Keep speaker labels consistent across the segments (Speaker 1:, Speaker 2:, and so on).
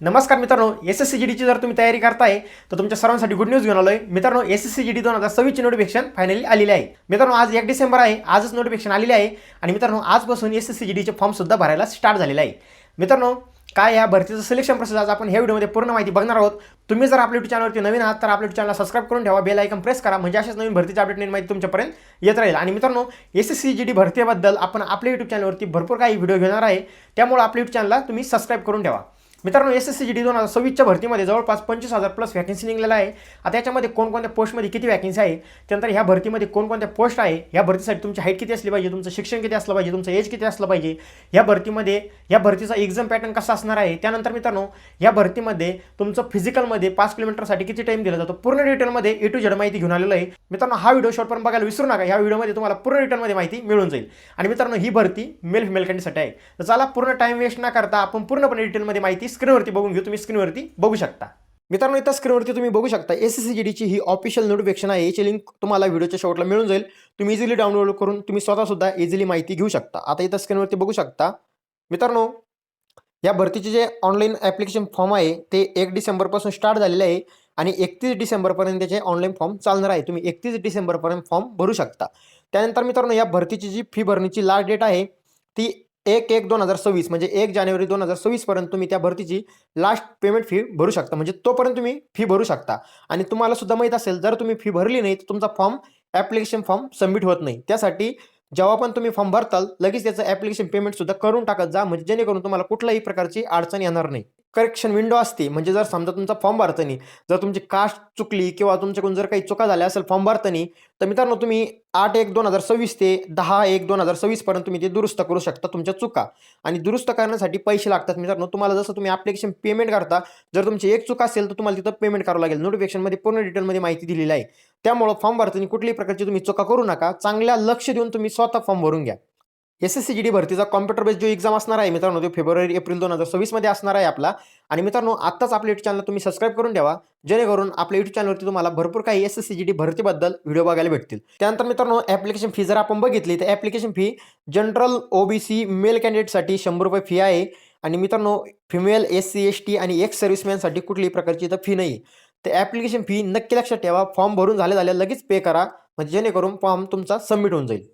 Speaker 1: नमस्कार मित्रांनो, एस-एस-सी-जी-डीची जर तुम्ही तयारी करताय तर तुमच्या सर्वांसाठी गुड न्यूज घेऊन आलोय. मित्रांनो, एस-एस-सी-जी-डी 2026 ची नोटिफिकेशन फायनली आलेली आहे. मित्रांनो, आज 1 डिसेंबर आहे. आजच नोटिफिकेशन आलेली आहे आणि मित्रांनो आजपासून एस-एस-सी-जी-डीचे फॉर्म सुद्धा भरायला स्टार्ट झालेले आहे. मित्रांनो, काय या भरतीचं सिलेक्शन प्रोसेस आज आपण ह्या व्हिडिओमध्ये पूर्ण माहिती बघणार आहोत. तुम्ही जर आपल्या YouTube चॅनलवरती नवीन आहात तर आपल्या YouTube चॅनलला सबस्क्राइब करून ठेवा, बेल आयकॉन प्रेस करा म्हणजे अशाच नवीन भरतीची अपडेट माहिती तुमच्यापर्यंत येत राहील. आणि मित्रांनो, एस-एस-सी-जी-डी भरतीबद्दल आपण आपल्या YouTube चॅनलवरती भरपूर काही व्हिडिओ घेणार आहे. त्यामुळे आपल्या YouTube चॅनलला तुम्ही सबस्क्राइब करून ठेवा. मित्रांनो, एस-एस-सी-जी-डी 2026च्या भरतीमध्ये जवळपास 25,000 प्लस व्हॅकन्सी निघलेला आहे. आता याच्यामध्ये कोणकोणत्या पोस्टमध्ये किती व्हॅकन्सी आहे, त्यानंतर ह्या भरतीमध्ये कोणकोणत्या पोस्ट आहे, ह्या भरतीसाठी तुमची हाईट किती असली पाहिजे, तुमचं शिक्षण किती असलं पाहिजे, तुमचं एज किती असलं पाहिजे, ह्या भरतीचा एक्झाम पॅटर्न कसा असणार आहे, त्यानंतर मित्रांनो या भरतीमध्ये तुमचं फिजिकलमध्ये 5 किलोमीटरसाठी किती टाईम दिला जातो, पूर्ण डिटेलमध्ये ए टू झेड माहिती घेऊन आलेलो आहे. मित्रांनो, हा व्हिडिओ शॉर्टपर्यंत बघायला विसरू नका. या व्हिडिओमध्ये तुम्हाला पूर्ण डिटेलमध्ये माहिती मिळून जाईल. आणि मित्रांनो, ही भरती मेल फिमेल कॅन्डिडेटसाठी आहे. तर चला पूर्ण टाइम वेस्ट न करता आपण पूर्णपणे डिटेलमध्ये माहिती स्क्रीनवरती बघून घेऊ. तुम्ही स्क्रीनवरती बघू शकता. मित्रांनो, इथं स्क्रीनवरती तुम्ही बघू शकता एस-एस-सी-जी-डीची ही ऑफिशियल नोटिफिकेशन आहे. याची लिंक तुम्हाला व्हिडिओच्या शेवटला मिळून जाईल. तुम्ही इझिली डाउनलोड करून तुम्ही स्वतः सुद्धा इझिली माहिती घेऊ शकता. आता इथं स्क्रीनवरती बघू शकता. मित्रांनो, या भरतीचे जे ऑनलाईन ॲप्लिकेशन फॉर्म आहे ते 1 डिसेंबरपासून स्टार्ट झालेले आहे आणि 31 डिसेंबरपर्यंत त्याचे ऑनलाईन फॉर्म चालणार आहे. तुम्ही 31 डिसेंबरपर्यंत फॉर्म भरू शकता. त्यानंतर मित्रांनो, या भरतीची जी फी भरण्याची लास्ट डेट आहे ती 1/1/2026 म्हणजे 1 जानेवारी 2026 पर्यंत तुम्ही त्या भरतीची लास्ट पेमेंट फी भरू शकता. म्हणजे तोपर्यंत तुम्ही फी भरू शकता. आणि तुम्हाला सुद्धा माहीत असेल, जर तुम्ही फी भरली नाही तर तुमचा ॲप्लिकेशन फॉर्म सबमिट होत नाही. त्यासाठी जेव्हा पण तुम्ही फॉर्म भरताल लगेच त्याचं ॲप्लिकेशन पेमेंट सुद्धा करून टाकत जा, म्हणजे जेणेकरून तुम्हाला कुठल्याही प्रकारची अडचण येणार नाही. करेक्शन विंडो असते, म्हणजे जर समजा तुमचा फॉर्म भरताना जर तुमची कास्ट चुकली किंवा तुमच्याकडून जर काही चुका झाल्या असेल फॉर्म भरताना, तर मित्रांनो तुम्ही 8/1/2026 ते 10/1/2026 पर्यंत तुम्ही ते दुरुस्त करू शकता तुमच्या चुका. आणि दुरुस्त करण्यासाठी पैसे लागतात. मित्रांनो, तुम्हाला जसं तुम्ही ॲप्लिकेशन पेमेंट करता, जर तुमची एक चूक असेल तर तुम्हाला तिथं पेमेंट करावं लागेल. नोटिफिकेशनमध्ये पूर्ण डिटेलमध्ये माहिती दिलेली आहे. त्यामुळं फॉर्म भरताना कुठल्याही प्रकारची तुम्ही चुका करू नका. चांगल्या लक्ष देऊन तुम्ही स्वतः फॉर्म भरून घ्या. एस-एस-सी-जी-डी भरतीचा कॉम्प्युटर बेस्ड जो एक्झाम असणार आहे मित्रांनो, तो फेब्रुवारी-एप्रिल 2026 मध्ये असणार आहे आपला. आणि मित्रांनो, आत्ताच आपल्या YouTube चॅनल तुम्ही सबस्क्राईब करून ठेवा, जेणेकरून आपल्या YouTube चॅनलवरती तुम्हाला भरपूर काही एस-एस-सी-जी-डी भरतीबद्दल व्हिडिओ बघायला भेटतील. त्यानंतर मित्रांनो, ॲप्लिकेशन फी जर आपण बघितली तर application fee general OBC male कॅन्डिडेटसाठी ₹100 फी आहे. आणि मित्रांनो, फिमेल एस-सी, एस-टी आणि एक्स सर्व्हिसमॅनसाठी कुठलीही प्रकारची इथं फी नाही. तर ॲप्लिकेशन फी नक्की लक्षात ठेवा. फॉर्म भरून झाल्या लगेच पे करा, म्हणजे जेणेकरून फॉर्म तुमचा सबमिट होऊन जाईल.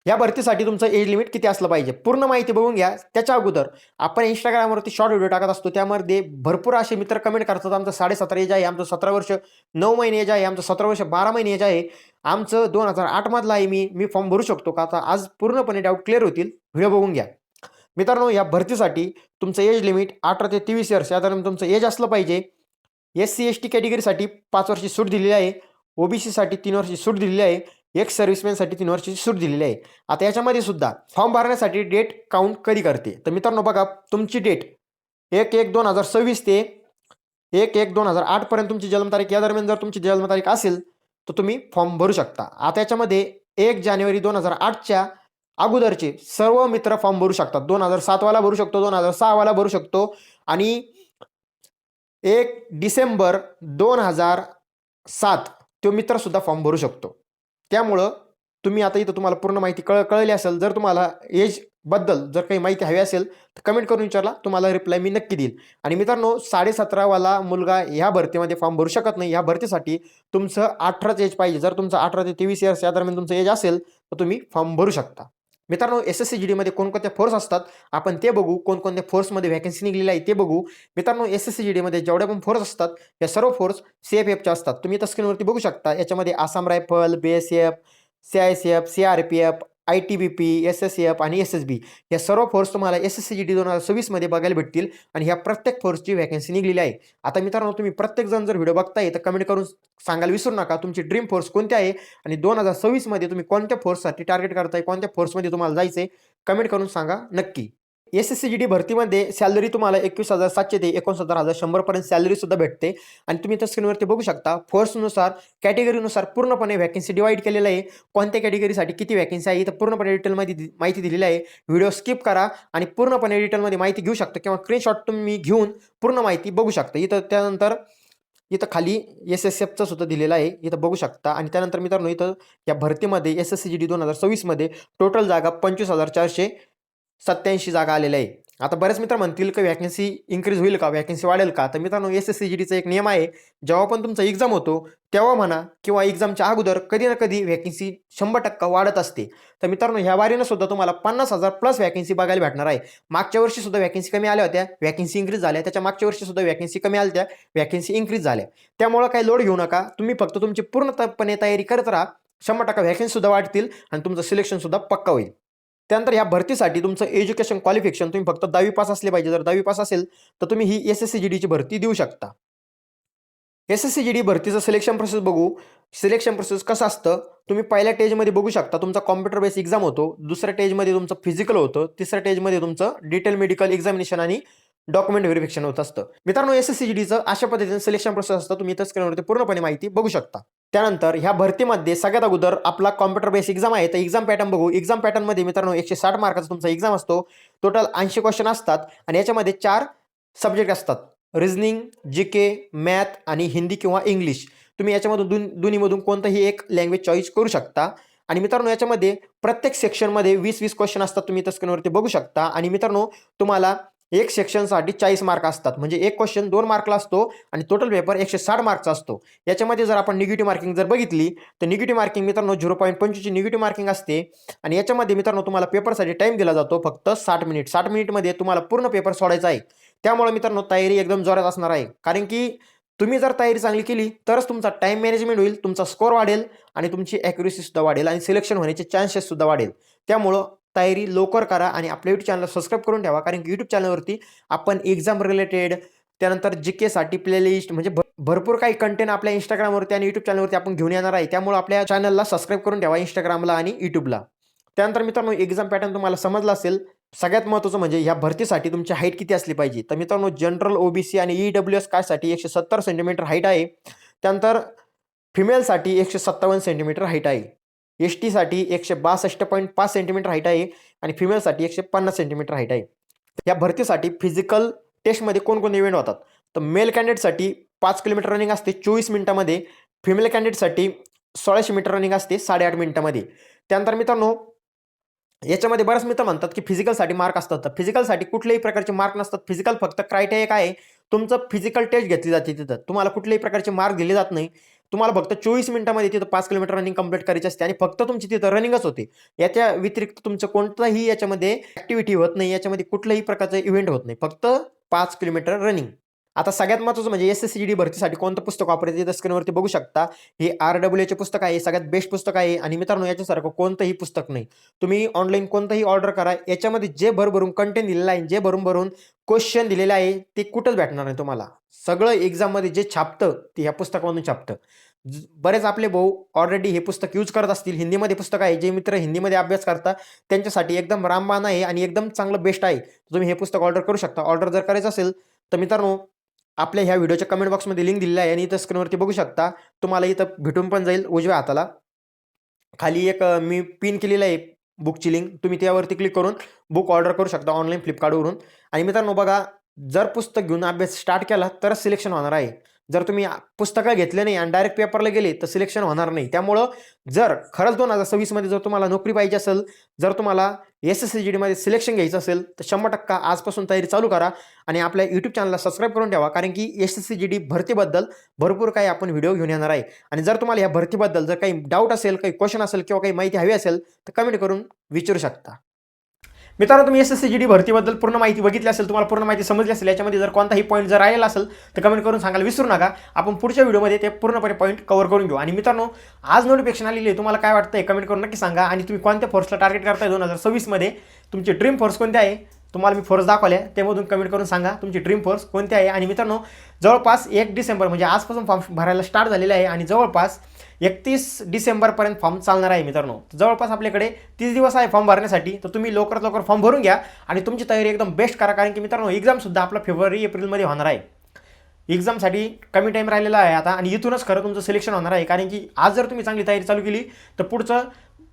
Speaker 1: या भरतीसाठी तुमचं एज लिमिट किती असलं पाहिजे पूर्ण माहिती बघून घ्या. त्याच्या अगोदर आपण Instagramवरती शॉर्ट व्हिडिओ टाकत असतो, त्यामध्ये भरपूर असे मित्र कमेंट करतात, आमचं 17.5 एज आहे, आमचं 17 वर्ष 9 महिने एज आहे, आमचं 17 वर्ष 12 महिने एज आहे, आमचं 2008 मधलं आहे, मी फॉर्म भरू शकतो का? आता आज पूर्णपणे डाऊट क्लिअर होतील. व्हिडिओ बघून घ्या. मित्रांनो, या भरतीसाठी तुमचं एज लिमिट 18 ते 23 वर्ष या दरम्यान तुमचं एज असलं पाहिजे. एस-सी, एस-टी कॅटेगरीसाठी 5 वर्षी सूट दिलेली आहे. ओबीसीसाठी 3 वर्षी सूट दिलेली आहे. एक्स सर्व्हिसमॅनसाठी 3 वर्षाची सूट दिलेली आहे. आता याच्यामध्ये सुद्धा फॉर्म भरण्यासाठी डेट काउंट कधी करते, तर मित्रांनो बघा, तुमची डेट 1/1/2026 ते 1/1/2008 पर्यंत तुमची जन्मतारीख, या दरम्यान जर तुमची जन्मतारीख असेल तर तुम्ही फॉर्म भरू शकता. आता याच्यामध्ये 1 जानेवारी 2008च्या अगोदरचे सर्व मित्र फॉर्म भरू शकतात. 2007 वाला भरू शकतो, 2006 वाला भरू शकतो आणि 1 डिसेंबर 2007 तो मित्रसुद्धा फॉर्म भरू शकतो. त्यामुळं तुम्ही आता इथं तुम्हाला पूर्ण माहिती कळली असेल. जर तुम्हाला एजबद्दल जर काही माहिती हवी असेल तर कमेंट करून विचारला, तुम्हाला रिप्लाय मी नक्की देईल. आणि मित्रांनो, 17.5 वाला मुलगा ह्या भरतीमध्ये फॉर्म भरू शकत नाही. ह्या भरतीसाठी तुमचं 18च एज पाहिजे. जर तुमचं 18 ते 23 इयर्स या दरम्यान तुमचं एज असेल तर तुम्ही फॉर्म भरू शकता. मित्रांनो, एस-एस-सी-जी-डीमध्ये कोणकोणत्या फोर्स असतात आपण ते बघू. कोणकोणत्या फोर्समध्ये व्हॅकन्सी निघलेली आहे ते बघू. मित्रांनो, एस-एस-सी-जी-डीमध्ये जेवढ्या पण फोर्स असतात या सर्व फोर्स सी-एफ-एफच्या असतात. तुम्ही इथं स्क्रीनवरती बघू शकता. याच्यामध्ये Assam rifle, BSF, CISF, CRPF, ITBP, SSF आणि एस-एस-बी या सर्व फोर्स तुम्हाला एस-एस-सी-जी-डी 2026 मध्ये बघायला भेटतील. आणि ह्या प्रत्येक फोर्सची व्हॅकन्सी निघलेली आहे. आता मित्रांनो, तुम्ही प्रत्येकजण जर व्हिडिओ बघताय तर कमेंट करून सांगायला विसरू नका तुमची ड्रीम फोर्स कोणती आहे आणि 2026 मध्ये तुम्ही कोणत्या फोर्ससाठी टार्गेट करताय, कोणत्या फोर्समध्ये तुम्हाला जायचंय, कमेंट करून सांगा नक्की. एस-एस-सी-जी-डी भरतीमध्ये सॅलरी तुम्हाला 21,700 ते 69,100 पर्यंत सॅलरी सुद्धा भेटते. आणि तुम्ही त्या स्क्रीनवरती बघू शकता फोर्सनुसार, कॅटेगरीनुसार पूर्णपणे व्हॅकन्सी डिवाइड केलेलं आहे. कोणत्या कॅटेगरीसाठी किती व्हॅकन्सी आहे इथं पूर्णपणे डिटेलमध्ये माहिती दिलेली आहे. व्हिडिओ स्किप करा आणि पूर्णपणे डिटेलमध्ये माहिती घेऊ शकता किंवा स्क्रीनशॉट तुम्ही घेऊन पूर्ण माहिती बघू शकता. त्यानंतर इथं खाली एस-एस-एफचं सुद्धा दिलेलं आहे, इथं बघू शकता. आणि त्यानंतर मित्रांनो, इथं या भरतीमध्ये एस-एस-सी-जी-डी 2026 मध्ये टोटल जागा 25,487 जागा आलेल्या आहे. आता बरेच मित्र म्हणतील की व्हॅकन्सी इन्क्रीज होईल का, व्हॅकन्सी वाढेल का? तर मित्रांनो SSCGDचा एक नियम आहे, जेव्हा पण तुमचा एक्झाम होतो तेव्हा म्हणा किंवा एक्झामच्या अगोदर कधी ना कधी व्हॅकन्सी 100% वाढत असते. तर मित्रांनो ह्या वारीनं सुद्धा तुम्हाला 50,000 प्लस व्हॅकन्सी बघायला भेटणार आहे. मागच्या वर्षी सुद्धा व्हॅकन्सी कमी आल्या होत्या, व्हॅकन्सी इन्क्रीज झाल्या. त्याच्या मागच्या वर्षी सुद्धा व्हॅकन्सी कमी आल्या होत्या, व्हॅकन्सी इन्क्रीज झाल्या. त्यामुळं काही लोड घेऊ नका. तुम्ही फक्त तुमची पूर्णपणे तयारी करत राहा. 100% व्हॅकन्सी सुद्धा वाढतील आणि तुमचं सिलेक्शन सुद्धा पक्का होईल. त्यानंतर ह्या भरतीसाठी तुमचं एज्युकेशन क्वालिफिकेशन तुम्ही फक्त 10वी पास असले पाहिजे. जर 10वी पास असेल तर तुम्ही ही SSCGDची भरती देऊ शकता. SSCGD भरतीचं सिलेक्शन प्रोसेस बघू. सिलेक्शन प्रोसेस कसं असतं, तुम्ही पहिल्या स्टेजमध्ये बघू शकता तुमचा कॉम्प्युटर बेस एक्झाम होतो, दुसऱ्या स्टेजमध्ये तुमचं फिजिकल होतं, तिसऱ्या स्टेजमध्ये तुमचं डिटेल मेडिकल एक्झामिनेशन आणि डॉक्युमेंट व्हेरिफिकेशन होत असतं. मित्रांनो SSCGDचं अशा पद्धतीने सिलेक्शन प्रोसेस असतं. तुम्ही इथं स्क्रीनवरती पूर्णपणे माहिती बघू शकता. त्यानंतर ह्या भरतीमध्ये सगळ्यात अगोदर आपला कॉम्प्युटर बेस एक्झाम आहे. तर एक्झाम पॅटर्न बघू. एक्झाम पॅटर्नमध्ये मित्रांनो 160 मार्काचा तुमचा एक्झाम असतो. टोटल 80 क्वेश्चन असतात आणि याच्यामध्ये 4 सब्जेक्ट असतात. रिझनिंग, GK, मॅथ आणि हिंदी किंवा इंग्लिश. तुम्ही याच्यामधून दोन्हीमधून कोणतंही एक लँग्वेज चॉईस करू शकता. आणि मित्रांनो याच्यामध्ये प्रत्येक सेक्शनमध्ये 20-20 क्वेश्चन असतात. तुम्ही इथं स्क्रीनवरती बघू शकता. आणि मित्रांनो तुम्हाला एक सेक्शनसाठी 40 मार्क असतात. म्हणजे एक क्वेश्चन 2 मार्कला असतो आणि टोटल पेपर 160 मार्कचा असतो. याच्यामध्ये जर आपण निगेटिव्ह मार्किंग जर बघितली तर निगेटिव्ह मार्किंग मित्रांनो 0.25ची निगेटिव्ह मार्किंग असते. आणि याच्यामध्ये मित्रांनो तुम्हाला पेपरसाठी टाईम दिला जातो फक्त 60 मिनिट. 60 मिनिटमध्ये तुम्हाला पूर्ण पेपर सोडायचा आहे. त्यामुळे मित्रांनो तयारी एकदम जोरात असणार आहे. कारण की तुम्ही जर तयारी चांगली केली तरच तुमचा टाईम मॅनेजमेंट होईल, तुमचा स्कोर वाढेल आणि तुमची ॲक्युरेसी सुद्धा वाढेल आणि सिलेक्शन होण्याचे चान्सेस सुद्धा वाढेल. त्यामुळं तयारी लवकर करा आणि आपल्या यूट्यूब चॅनलला सबस्क्राईब करून ठेवा. कारण की यूट्यूब चॅनलवरती आपण एक्झाम रिलेटेड, त्यानंतर GKसाठी प्लेलिस्ट म्हणजे भरपूर काही कंटेंट आपल्या Instagramवरती आणि यूट्यूब चॅनलवरती आपण घेऊन येणार आहे. त्यामुळे आपल्या चॅनलला सबस्क्राईब करून ठेवा Instagramला आणि यूट्यूबला. त्यानंतर मित्रांनो एक्झाम पॅटर्न तुम्हाला समजला असेल. सगळ्यात महत्त्वाचं म्हणजे ह्या भरतीसाठी तुमची हाईट किती असली पाहिजे. तर मित्रांनो जनरल, OBC आणि EWS कास्टसाठी 170 सेंटीमीटर हाईट आहे. त्यानंतर फिमेलसाठी 157 सेंटीमीटर हाईट आहे. STसाठी 162.5 सेंटीमीटर हाईट आहे आणि फिमेलसाठी 150 सेंटीमीटर हाईट आहे. या भरतीसाठी फिजिकल टेस्टमध्ये कोणकोणते इव्हेंट होतात. तर मेल कॅन्डिडेटसाठी 5 किलोमीटर रनिंग असते 24 मिनिटामध्ये. फिमेल कॅन्डिडेटसाठी 1600 मीटर रनिंग असते 8.5 मिनिटामध्ये. त्यानंतर मित्रांनो याच्यामध्ये बरेच मित्र म्हणतात की फिजिकलसाठी मार्क असतात. तर फिजिकलसाठी कुठल्याही प्रकारचे मार्क नसतात. फिजिकल फक्त क्रायटेरिया काय आहे, तुमचं फिजिकल टेस्ट घेतली जाते तिथं. तुम्हाला कुठल्याही प्रकारचे मार्क दिले जात नाही. तुम्हाला फक्त 24 मिनिटामध्ये तिथं 5 किलोमीटर रनिंग कंप्लीट करायची असते आणि फक्त तुमची तिथं रनिंगच होते. याच्या व्यतिरिक्त तुमचं कोणतंही याच्यामध्ये ॲक्टिव्हिटी होत नाही. याच्यामध्ये कुठल्याही प्रकारचं इव्हेंट होत नाही. फक्त 5 किलोमीटर रनिंग. आता सगळ्यात महत्त्वाचं म्हणजे SSCGD भरतीसाठी कोणतं पुस्तक वापरायचं इथं स्क्रीनवरती बघू शकता. हे RWAचे पुस्तक आहे. सगळ्यात बेस्ट पुस्तक आहे आणि मित्रांनो याच्यासारखं कोणतंही पुस्तक नाही. तुम्ही ऑनलाईन कोणतंही ऑर्डर करा. याच्यामध्ये जे भरभरून कंटेंट दिलेलं आहे, जे भरून क्वेश्चन दिलेले आहे ते कुठंच भेटणार नाही तुम्हाला. सगळं एक्झाममध्ये जे छापतं ते ह्या पुस्तकामधून छापतं. बरेच आपले भाऊ ऑलरेडी हे पुस्तक यूज करत असतील. हिंदीमध्ये पुस्तक आहे. जे मित्र हिंदीमध्ये अभ्यास करता त्यांच्यासाठी एकदम रामबाण आहे आणि एकदम चांगलं बेस्ट आहे. तुम्ही हे पुस्तक ऑर्डर करू शकता. ऑर्डर जर करायचं असेल तर मित्रांनो आपल्या ह्या व्हिडिओच्या कमेंट बॉक्समध्ये लिंक दिलेली आहे आणि इथं स्क्रीनवरती बघू शकता. तुम्हाला इथं भेटून पण जाईल उजव्या हाताला. खाली एक मी पिन केलेलं आहे बुकची लिंक. तुम्ही त्यावरती क्लिक करून बुक ऑर्डर करू शकता ऑनलाईन फ्लिपकार्टवरून. आणि मित्रांनो बघा, जर पुस्तक घेऊन अभ्यास स्टार्ट केला तरच सिलेक्शन होणार आहे. जर तुम्ही पुस्तकं घेतले नाही आणि डायरेक्ट पेपरला गेले तर सिलेक्शन होणार नाही. त्यामुळं जर खरंच 2026मध्ये जर तुम्हाला नोकरी पाहिजे असेल, जर तुम्हाला SSCGDमध्ये सिलेक्शन घ्यायचं असेल तर 100% आजपासून तयारी चालू करा आणि आपल्या यूट्यूब चॅनलला सबस्क्राईब करून ठेवा. कारण की SSCGD भरतीबद्दल भरपूर काही आपण व्हिडिओ घेऊन येणार आहे. आणि जर तुम्हाला या भरतीबद्दल जर काही डाऊट असेल, काही क्वेश्चन असेल किंवा काही माहिती हवी असेल तर कमेंट करून विचारू शकता. मित्रांनो तुम्ही SSCGD भरतीबद्दल पूर्ण माहिती बघितली असेल, तुम्हाला पूर्ण माहिती समजली असेल. याच्यामध्ये जर कोणताही पॉईंट जर राहिलेला असेल तर कमेंट करून सांगायला विसरू नका. आपण पुढच्या व्हिडिओमध्ये ते पूर्णपणे पॉईंट कव्हर करून घेऊ. आणि मित्रांनो आज नोटिफिकेशन आलेली आहे, तुम्हाला काय वाटतंय कमेंट करून नक्की सांगा. आणि तुम्ही कोणत्या फोर्सला टार्गेट करताय 2026मध्ये, तुमची ड्रीम फोर्स कोणती आहे. तुम्हाला मी फोर्स दाखवल्या त्यामधून कमेंट करून सांगा तुमची ड्रीम फोर्स कोणती आहे. आणि मित्रांनो जवळपास 1 डिसेंबर म्हणजे आजपासून फॉर्म भरायला स्टार्ट झालेला आहे आणि जवळपास 31 डिसेंबरपर्यंत फॉर्म चालणार आहे. मित्रांनो जवळपास आपल्याकडे 30 दिवस आहे फॉर्म भरण्यासाठी. तर तुम्ही लवकरात लवकर फॉर्म भरून घ्या आणि तुमची तयारी एकदम बेस्ट करा. कारण की मित्रांनो एक्झामसुद्धा आपला फेब्रुवारी एप्रिलमध्ये होणार आहे. एक्झामसाठी कमी टाईम राहिलेला आहे आता आणि इथूनच खरं तुमचं सिलेक्शन होणार आहे. कारण की आज जर तुम्ही चांगली तयारी चालू केली तर पुढचं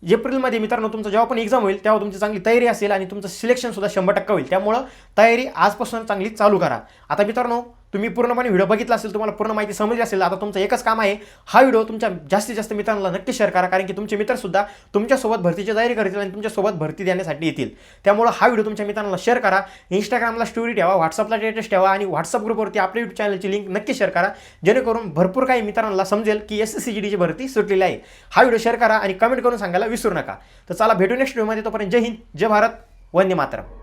Speaker 1: एप्रिलमध्ये मित्रांनो तुमचं जेव्हा पण एक्झाम होईल तेव्हा तुमची चांगली तयारी असेल आणि तुमचं सिलेक्शनसुद्धा 100% होईल. त्यामुळं तयारी आजपासून चांगली चालू करा. आता मित्रांनो तुम्ही पूर्णपणे व्हिडिओ बघितला असेल, तुम्हाला पूर्ण माहिती समजली असेल. आता तुमचं एकच काम आहे, हा व्हिडिओ तुमच्या जास्तीत जास्त मित्रांना नक्की शेअर करा, कारण की तुमचे मित्रसुद्धा तुमच्यासोबत भरतीची तयारी करतील आणि तुमच्यासोबत भरती देण्यासाठी येतील. त्यामुळे हा व्हिडिओ तुमच्या मित्रांना शेअर करा. इंस्टाग्रामला स्टोरी ठेवा, व्हॉट्सअपला स्टेटस ठेवा आणि व्हॉट्सअप ग्रुपवरती आपल्या यूट्यूब चॅनलची लिंक नक्की शेअर करा, जेणेकरून भरपूर काही मित्रांना समजेल की SSCGDची भरती सुटलेली आहे. हा व्हिडिओ शेअर करा आणि कमेंट करून सांगायला विसरू नका. तर चला भेटू नेक्स्ट व्हिडिओमध्ये. तोपर्यंत जय हिंद, जय भारत, वंदे मातरम.